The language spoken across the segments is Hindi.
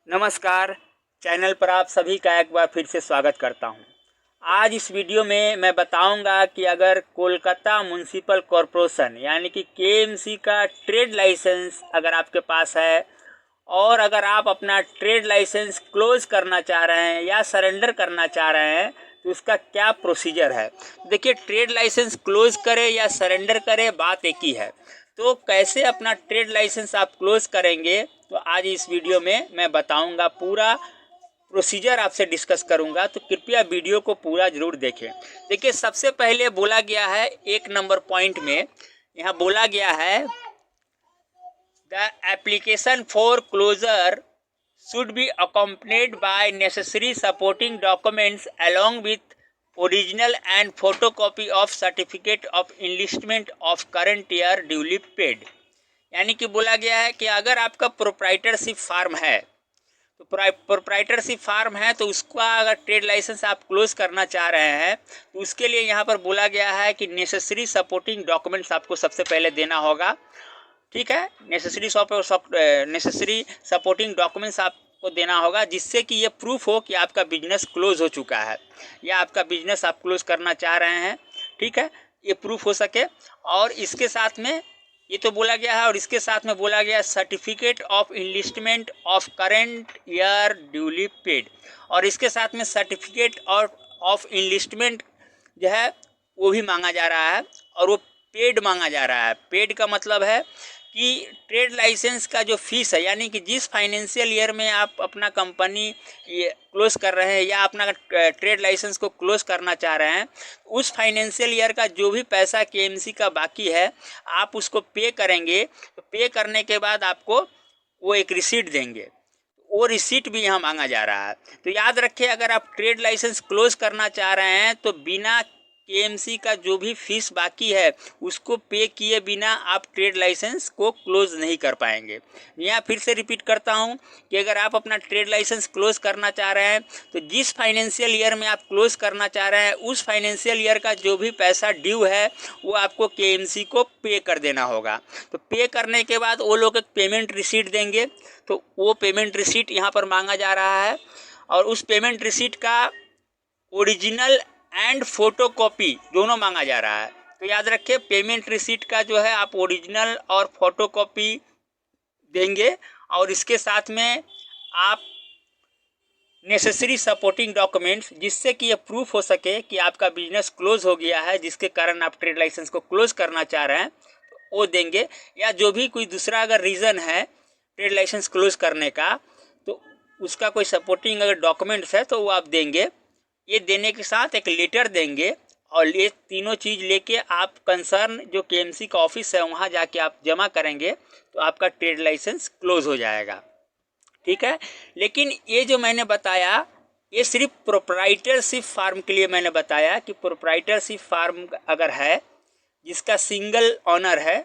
नमस्कार। चैनल पर आप सभी का एक बार फिर से स्वागत करता हूं। आज इस वीडियो में मैं बताऊंगा कि अगर कोलकाता म्युनिसिपल कॉरपोरेशन यानी कि केएमसी का ट्रेड लाइसेंस अगर आपके पास है और अगर आप अपना ट्रेड लाइसेंस क्लोज करना चाह रहे हैं या सरेंडर करना चाह रहे हैं तो उसका क्या प्रोसीजर है। देखिए, ट्रेड लाइसेंस क्लोज करें या सरेंडर करें, बात एक ही है। तो कैसे अपना ट्रेड लाइसेंस आप क्लोज करेंगे, तो आज इस वीडियो में मैं बताऊंगा, पूरा प्रोसीजर आपसे डिस्कस करूंगा। तो कृपया वीडियो को पूरा जरूर देखें। देखिए, सबसे पहले बोला गया है 1 नंबर पॉइंट में, यहाँ बोला गया है the application for closure should be accompanied by necessary supporting documents along with original and photocopy of certificate of enlistment of current year duly paid। यानी कि बोला गया है कि अगर आपका प्रोप्राइटरशिप फार्म है तो प्रोप्राइटरशिप फार्म है तो उसका अगर ट्रेड लाइसेंस आप क्लोज करना चाह रहे हैं तो उसके लिए यहाँ पर बोला गया है कि नेसेसरी सपोर्टिंग डॉक्यूमेंट्स आपको सबसे पहले देना होगा। ठीक है, नेसेसरी सपोर्टिंग डॉक्यूमेंट्स आपको देना होगा, जिससे कि ये प्रूफ हो कि आपका बिजनेस क्लोज हो चुका है या आपका बिजनेस आप क्लोज करना चाह रहे हैं। ठीक है, ये प्रूफ हो सके। और इसके साथ में ये तो बोला गया है, और इसके साथ में बोला गया certificate of enlistment of current year duly paid, और इसके साथ में सर्टिफिकेट ऑफ इनलिस्टमेंट जो है वो भी मांगा जा रहा है, और वो पेड मांगा जा रहा है। पेड का मतलब है कि ट्रेड लाइसेंस का जो फीस है, यानी कि जिस फाइनेंशियल ईयर में आप अपना कंपनी क्लोज कर रहे हैं या अपना ट्रेड लाइसेंस को क्लोज करना चाह रहे हैं, उस फाइनेंशियल ईयर का जो भी पैसा केएमसी का बाकी है आप उसको पे करेंगे। तो पे करने के बाद आपको वो एक रिसीट देंगे, वो रिसीट भी यहाँ मांगा जा रहा है। तो याद रखिए, अगर आप ट्रेड लाइसेंस क्लोज करना चाह रहे हैं तो बिना केएमसी का जो भी फीस बाकी है उसको पे किए बिना आप ट्रेड लाइसेंस को क्लोज नहीं कर पाएंगे। यहाँ फिर से रिपीट करता हूँ कि अगर आप अपना ट्रेड लाइसेंस क्लोज करना चाह रहे हैं तो जिस फाइनेंशियल ईयर में आप क्लोज करना चाह रहे हैं उस फाइनेंशियल ईयर का जो भी पैसा ड्यू है वो आपको केएमसी को पे कर देना होगा। तो पे करने के बाद वो लोग एक पेमेंट रिसीट देंगे, तो वो पेमेंट रिसीट यहाँ पर मांगा जा रहा है, और उस पेमेंट रिसीट का ओरिजिनल एंड फोटोकॉपी दोनों मांगा जा रहा है। तो याद रखिए, पेमेंट रिसीट का जो है आप ओरिजिनल और फोटोकॉपी देंगे, और इसके साथ में आप नेसेसरी सपोर्टिंग डॉक्यूमेंट्स, जिससे कि ये प्रूफ हो सके कि आपका बिजनेस क्लोज हो गया है, जिसके कारण आप ट्रेड लाइसेंस को क्लोज करना चाह रहे हैं, तो वो देंगे। या जो भी कोई दूसरा अगर रीज़न है ट्रेड लाइसेंस क्लोज करने का, तो उसका कोई सपोर्टिंग अगर डॉक्यूमेंट्स है तो वो आप देंगे। ये देने के साथ एक लेटर देंगे, और ये तीनों चीज़ लेके आप कंसर्न जो केएमसी का ऑफिस है वहाँ जाके आप जमा करेंगे तो आपका ट्रेड लाइसेंस क्लोज हो जाएगा। ठीक है, लेकिन ये जो मैंने बताया ये सिर्फ प्रोप्राइटरशिप फार्म के लिए मैंने बताया कि प्रोप्राइटरशिप फार्म अगर है जिसका सिंगल ऑनर है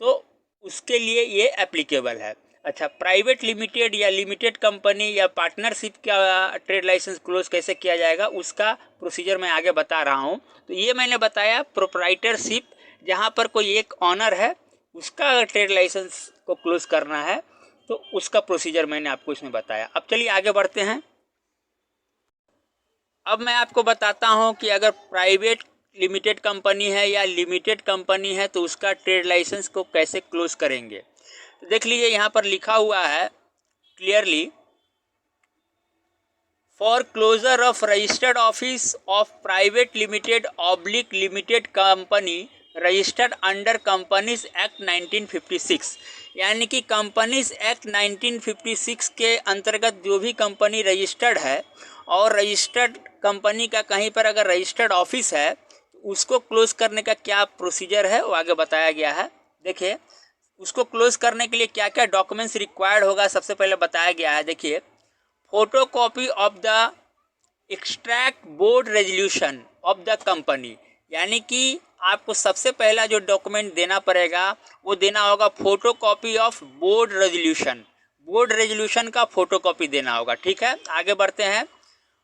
तो उसके लिए ये एप्लीकेबल है। अच्छा, प्राइवेट लिमिटेड या लिमिटेड कंपनी या पार्टनरशिप का ट्रेड लाइसेंस क्लोज कैसे किया जाएगा उसका प्रोसीजर मैं आगे बता रहा हूँ। तो ये मैंने बताया प्रोप्राइटरशिप, जहाँ पर कोई एक ऑनर है उसका अगर ट्रेड लाइसेंस को क्लोज करना है तो उसका प्रोसीजर मैंने आपको इसमें बताया। अब चलिए आगे बढ़ते हैं। अब मैं आपको बताता हूँ कि अगर प्राइवेट लिमिटेड कंपनी है या लिमिटेड कंपनी है तो उसका ट्रेड लाइसेंस को कैसे क्लोज करेंगे। तो देख लीजिए, यहाँ पर लिखा हुआ है clearly, for closure of registered office of private limited oblique limited company registered under companies act 1956, यानी कि कंपनीज एक्ट 1956 के अंतर्गत जो भी कंपनी रजिस्टर्ड है और रजिस्टर्ड कंपनी का कहीं पर अगर रजिस्टर्ड ऑफिस है उसको क्लोज करने का क्या प्रोसीजर है वो आगे बताया गया है। देखिए, उसको क्लोज करने के लिए क्या क्या डॉक्यूमेंट्स रिक्वायर्ड होगा सबसे पहले बताया गया है। देखिए, photocopy of the extract board resolution of the company, यानी कि आपको सबसे पहला जो डॉक्यूमेंट देना पड़ेगा वो देना होगा photocopy of board resolution. Board resolution का फोटोकॉपी देना होगा। ठीक है, आगे बढ़ते हैं।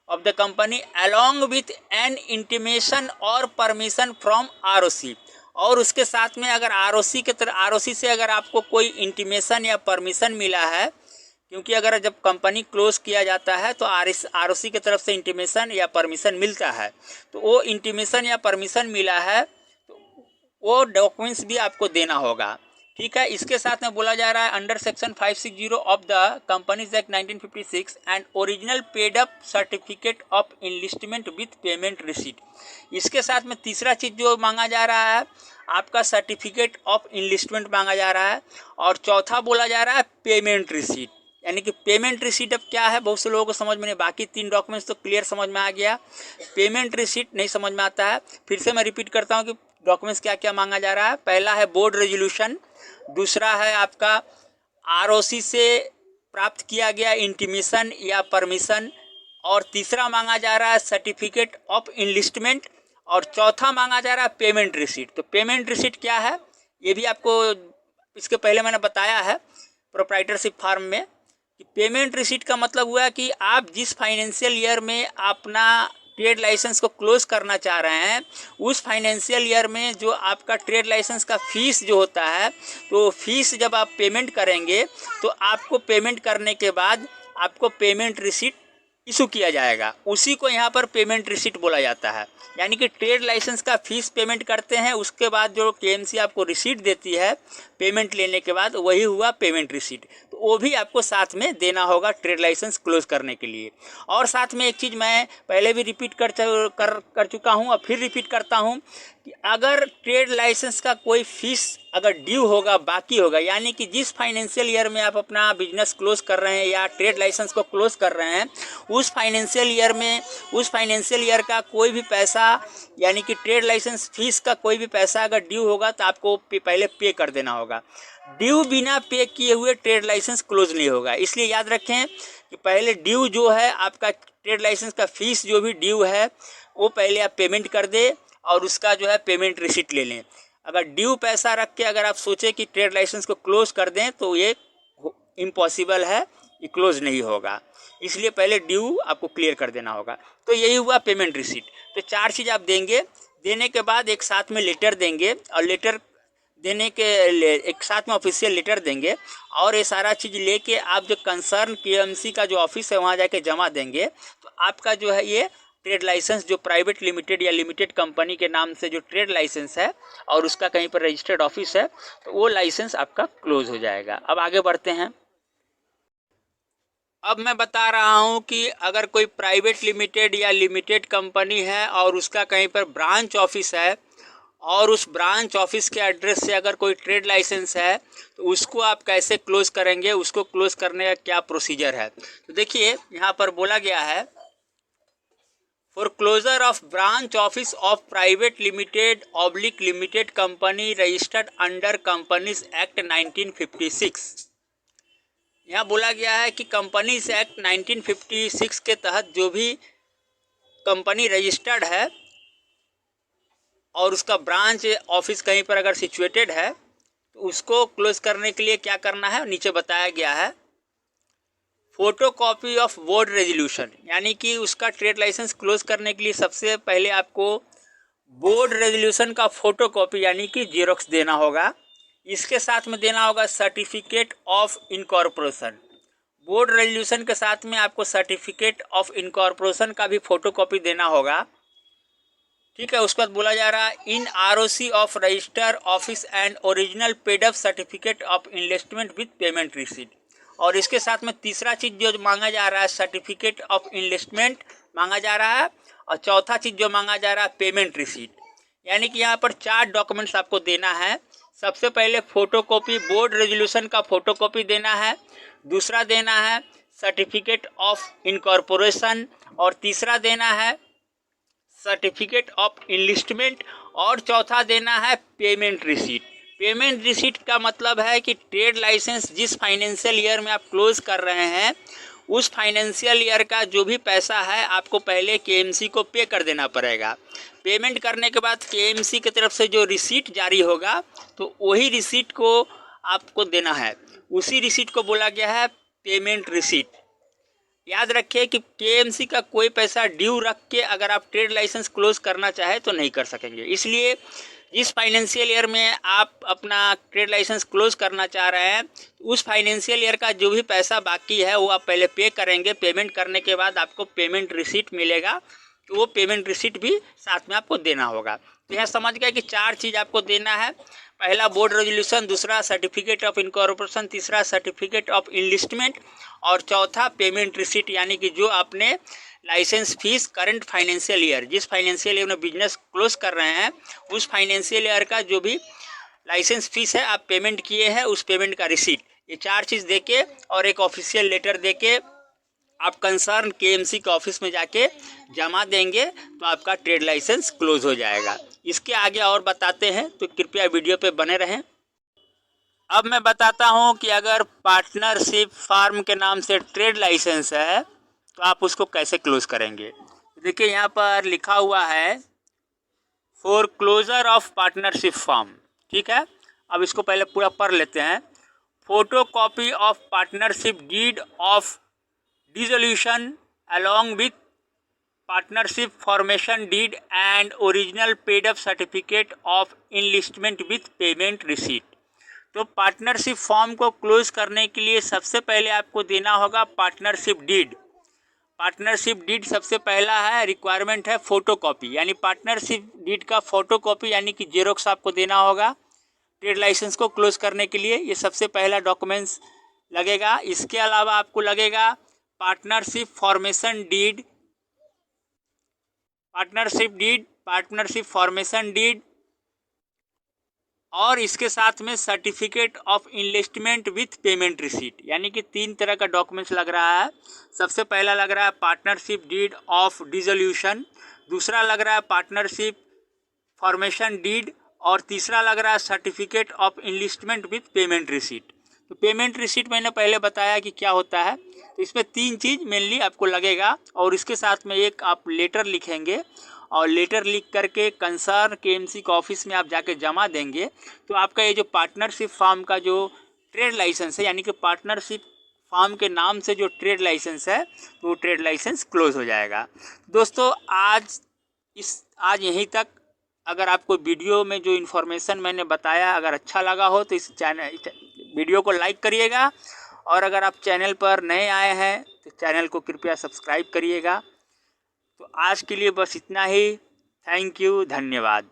Of the company along with an intimation और परमिशन फ्रॉम आरओसी, और उसके साथ में अगर आरओसी के तरह आरओसी से अगर आपको कोई इंटीमेशन या परमिशन मिला है क्योंकि अगर जब कंपनी क्लोज किया जाता है तो आरओसी की तरफ से इंटीमेशन या परमिशन मिलता है, तो वो इंटीमेशन या परमिशन मिला है तो वो डॉक्यूमेंट्स भी आपको देना होगा। ठीक है, इसके साथ में बोला जा रहा है under section 560 of the companies act 1956 and original paid up certificate of enlistment with payment receipt. इसके साथ में तीसरा चीज़ जो मांगा जा रहा है आपका सर्टिफिकेट ऑफ इनलिस्टमेंट मांगा जा रहा है, और चौथा बोला जा रहा है पेमेंट रिसीट। यानी कि पेमेंट रिसीट अब क्या है बहुत से लोगों को समझ में नहीं, बाकी 3 डॉक्यूमेंट्स तो क्लियर समझ में आ गया, पेमेंट रिसीट नहीं समझ में आता है। फिर से मैं रिपीट करता हूँ कि डॉक्यूमेंट्स क्या क्या मांगा जा रहा है। पहला है बोर्ड रेजोल्यूशन, दूसरा है आपका आरओसी से प्राप्त किया गया इंटीमेशन या परमिशन, और तीसरा मांगा जा रहा है सर्टिफिकेट ऑफ इनलिस्टमेंट, और चौथा मांगा जा रहा है पेमेंट रिसीट। तो पेमेंट रिसीट क्या है ये भी आपको इसके पहले मैंने बताया है प्रोप्राइटरशिप फार्म में, कि पेमेंट रिसीट का मतलब हुआ कि आप जिस फाइनेंशियल ईयर में अपना ट्रेड लाइसेंस को क्लोज करना चाह रहे हैं उस फाइनेंशियल ईयर में जो आपका ट्रेड लाइसेंस का फीस जो होता है, तो फीस जब आप पेमेंट करेंगे तो आपको पेमेंट करने के बाद आपको पेमेंट रिसीट इशू किया जाएगा, उसी को यहाँ पर पेमेंट रिसीट बोला जाता है। यानी कि ट्रेड लाइसेंस का फीस पेमेंट करते हैं, उसके बाद जो केएमसी आपको रिसीट देती है पेमेंट लेने के बाद, वही हुआ पेमेंट रिसीट। तो वो भी आपको साथ में देना होगा ट्रेड लाइसेंस क्लोज करने के लिए। और साथ में एक चीज़ मैं पहले भी रिपीट कर चुका हूँ और फिर रिपीट करता हूँ कि अगर ट्रेड लाइसेंस का कोई फीस अगर ड्यू होगा, बाकी होगा, यानी कि जिस फाइनेंशियल ईयर में आप अपना बिजनेस क्लोज कर रहे हैं या ट्रेड लाइसेंस को क्लोज कर रहे हैं उस फाइनेंशियल ईयर में उस फाइनेंशियल ईयर का कोई भी पैसा, यानी कि ट्रेड लाइसेंस फीस का कोई भी पैसा अगर ड्यू होगा तो आपको पहले पे कर देना होगा। ड्यू बिना पे किए हुए ट्रेड लाइसेंस क्लोज नहीं होगा। इसलिए याद रखें कि पहले ड्यू जो है आपका ट्रेड लाइसेंस का फीस जो भी ड्यू है वो पहले आप पेमेंट कर दे और उसका जो है पेमेंट रिसीट ले लें। अगर ड्यू पैसा रख के अगर आप सोचें कि ट्रेड लाइसेंस को क्लोज कर दें तो ये इम्पॉसिबल है, ये क्लोज नहीं होगा। इसलिए पहले ड्यू आपको क्लियर कर देना होगा। तो यही हुआ पेमेंट रिसीट। तो 4 चीज़ आप देंगे, देने के बाद एक साथ में लेटर देंगे, और लेटर देने के एक साथ में ऑफिशियल लेटर देंगे, और ये सारा चीज़ लेके आप जो कंसर्न केएमसी का जो ऑफिस है वहाँ जाके जमा देंगे, तो आपका जो है ये ट्रेड लाइसेंस जो प्राइवेट लिमिटेड या लिमिटेड कंपनी के नाम से जो ट्रेड लाइसेंस है और उसका कहीं पर रजिस्टर्ड ऑफिस है, तो वो लाइसेंस आपका क्लोज हो जाएगा। अब आगे बढ़ते हैं। अब मैं बता रहा हूं कि अगर कोई प्राइवेट लिमिटेड या लिमिटेड कंपनी है और उसका कहीं पर ब्रांच ऑफिस है और उस ब्रांच ऑफिस के एड्रेस से अगर कोई ट्रेड लाइसेंस है तो उसको आप कैसे क्लोज करेंगे, उसको क्लोज करने का क्या प्रोसीजर है। तो देखिए यहाँ पर बोला गया है, for closure of branch office of private limited oblique limited company registered under companies act 1956। यहाँ बोला गया है कि कंपनीज एक्ट 1956 के तहत जो भी कंपनी रजिस्टर्ड है और उसका ब्रांच ऑफिस कहीं पर अगर सिचुएटेड है तो उसको क्लोज करने के लिए क्या करना है, नीचे बताया गया है। Photo copy of board resolution, यानी कि उसका ट्रेड लाइसेंस क्लोज करने के लिए सबसे पहले आपको बोर्ड रेजोल्यूशन का फोटो कॉपी यानी कि जीरोक्स देना होगा। इसके साथ में देना होगा certificate of incorporation. Board resolution के साथ में आपको सर्टिफिकेट ऑफ इनकॉर्पोरेशन का भी फोटो कॉपी देना होगा। ठीक है, उसके बाद बोला जा रहा है in ROC of register office and original paid up certificate of investment with payment receipt. और इसके साथ में तीसरा चीज़ जो मांगा जा रहा है सर्टिफिकेट ऑफ इन्वेस्टमेंट मांगा जा रहा है, और चौथा चीज़ जो मांगा जा रहा है पेमेंट रिसीट। यानी कि यहाँ पर 4 डॉक्यूमेंट्स आपको देना है। सबसे पहले फोटोकॉपी बोर्ड रेजोल्यूशन का फोटोकॉपी देना है, दूसरा देना है सर्टिफिकेट ऑफ इनकॉर्पोरेशन, और तीसरा देना है सर्टिफिकेट ऑफ इनलिस्टमेंट, और चौथा देना है पेमेंट रिसीट। पेमेंट रिसीट का मतलब है कि ट्रेड लाइसेंस जिस फाइनेंशियल ईयर में आप क्लोज कर रहे हैं उस फाइनेंशियल ईयर का जो भी पैसा है आपको पहले केएमसी को पे कर देना पड़ेगा। पेमेंट करने के बाद केएमसी की तरफ से जो रिसीट जारी होगा तो वही रिसीट को आपको देना है, उसी रिसीट को बोला गया है पेमेंट रिसीट। याद रखिए कि केएमसी का कोई पैसा ड्यू रख के अगर आप ट्रेड लाइसेंस क्लोज करना चाहे तो नहीं कर सकेंगे। इसलिए जिस फाइनेंशियल ईयर में आप अपना ट्रेड लाइसेंस क्लोज करना चाह रहे हैं, उस फाइनेंशियल ईयर का जो भी पैसा बाकी है वो आप पहले पे करेंगे। पेमेंट करने के बाद आपको पेमेंट रिसीट मिलेगा, तो वो पेमेंट रिसीट भी साथ में आपको देना होगा। तो यहाँ समझ गए कि 4 चीज़ आपको देना है। पहला बोर्ड रेजोल्यूशन, दूसरा सर्टिफिकेट ऑफ इनकॉर्पोरेशन, तीसरा सर्टिफिकेट ऑफ इनलिस्टमेंट और चौथा पेमेंट रिसीट, यानी कि जो आपने licence fees current financial year, जिस फाइनेंशियल ईयर में बिजनेस क्लोज कर रहे हैं उस फाइनेंशियल ईयर का जो भी लाइसेंस फीस है आप पेमेंट किए हैं, उस पेमेंट का रिसीट, ये 4 चीज़ देके और एक ऑफिशियल लेटर देके आप कंसर्न केएमसी के ऑफिस में जाके जमा देंगे तो आपका ट्रेड लाइसेंस क्लोज हो जाएगा। इसके आगे और बताते हैं, तो कृपया वीडियो पे बने रहें। अब मैं बताता हूं कि अगर पार्टनरशिप फार्म के नाम से ट्रेड लाइसेंस है तो आप उसको कैसे क्लोज करेंगे। देखिए यहाँ पर लिखा हुआ है for closure of partnership firm, ठीक है। अब इसको पहले पूरा पढ़ लेते हैं। Photocopy of partnership deed of dissolution along with partnership formation deed and original paid up certificate of enlistment with payment receipt। तो पार्टनरशिप फॉर्म को क्लोज करने के लिए सबसे पहले आपको देना होगा पार्टनरशिप डीड। पार्टनरशिप डीड सबसे पहला है, रिक्वायरमेंट है फोटो कॉपी, यानी पार्टनरशिप डीड का फोटो कॉपी यानी कि जेरोक्स आपको देना होगा ट्रेड लाइसेंस को क्लोज करने के लिए। ये सबसे पहला डॉक्यूमेंट्स लगेगा। इसके अलावा आपको लगेगा partnership formation deed, partnership formation deed और इसके साथ में certificate of investment with payment receipt, यानी कि 3 तरह का डॉक्यूमेंट्स लग रहा है। सबसे पहला लग रहा है पार्टनरशिप डीड ऑफ डिसोल्यूशन, दूसरा लग रहा है पार्टनरशिप फॉर्मेशन डीड और तीसरा लग रहा है certificate of investment with payment receipt. तो पेमेंट रिसीट मैंने पहले बताया कि क्या होता है। तो इसमें 3 चीज़ मेनली आपको लगेगा और इसके साथ में एक आप लेटर लिखेंगे और लेटर लिख करके कंसर्न केएमसी के ऑफिस में आप जाके जमा देंगे तो आपका ये जो पार्टनरशिप फार्म का जो ट्रेड लाइसेंस है, यानी कि पार्टनरशिप फार्म के नाम से जो ट्रेड लाइसेंस है तो वो ट्रेड लाइसेंस क्लोज हो जाएगा। दोस्तों आज यहीं तक। अगर आपको वीडियो में जो इन्फॉर्मेशन मैंने बताया अगर अच्छा लगा हो तो इस वीडियो को लाइक करिएगा और अगर आप चैनल पर नए आए हैं तो चैनल को कृपया सब्सक्राइब करिएगा। तो आज के लिए बस इतना ही। थैंक यू, धन्यवाद।